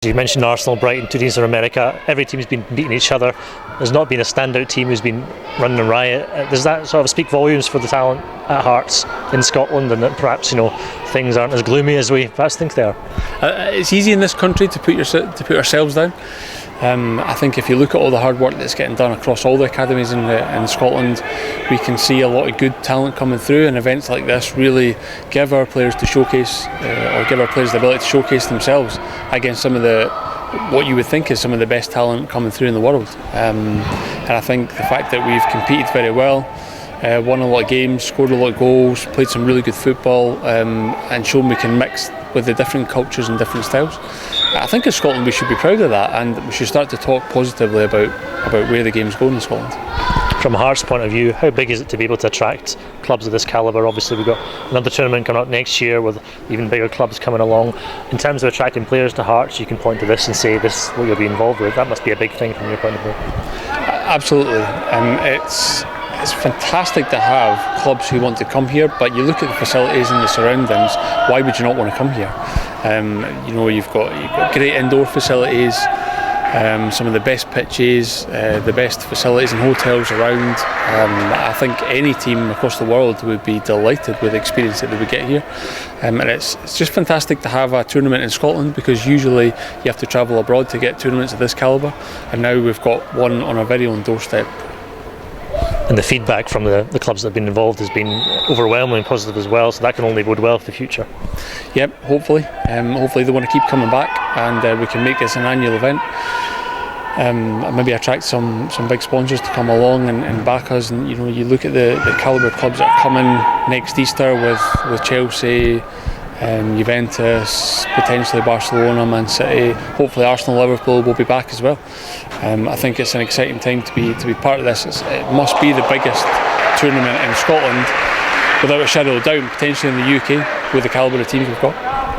You mentioned Arsenal, Brighton, two teams from America. Every team's been beating each other. There's not been a standout team who's been running a riot. Does that sort of speak volumes for the talent at Hearts in Scotland, and that perhaps things aren't as gloomy as we perhaps think they are? It's easy in this country to put ourselves down. I think if you look at all the hard work that's getting done across all the academies in Scotland, we can see a lot of good talent coming through, and events like this really give our players to showcase, or give our players the ability to showcase themselves against some of what you would think is some of the best talent coming through in the world. And I think the fact that we've competed very well, won a lot of games, scored a lot of goals, played some really good football, and shown we can mix with the different cultures and different styles. I think in Scotland we should be proud of that, and we should start to talk positively about where the game's going in Scotland. From a Hearts point of view, how big is it to be able to attract clubs of this calibre? Obviously we've got another tournament coming up next year with even bigger clubs coming along. In terms of attracting players to Hearts, you can point to this and say this is what you'll be involved with. That must be a big thing from your point of view. Absolutely. It's fantastic to have clubs who want to come here, but you look at the facilities and the surroundings, why would you not want to come here? You've got great indoor facilities, some of the best pitches, the best facilities and hotels around. I think any team across the world would be delighted with the experience that they would get here. And it's just fantastic to have a tournament in Scotland, because usually you have to travel abroad to get tournaments of this calibre, and now we've got one on our very own doorstep. And the feedback from the clubs that have been involved has been overwhelmingly positive as well, so that can only bode well for the future. Yep, hopefully. Hopefully they want to keep coming back, and we can make this an annual event. And maybe attract some big sponsors to come along and back us. And you look at the calibre of clubs that are coming next Easter with Chelsea, Juventus, potentially Barcelona, Man City, hopefully Arsenal, Liverpool will be back as well. I think it's an exciting time to be part of this. It must be the biggest tournament in Scotland, without a shadow of doubt, potentially in the UK, with the calibre of teams we've got.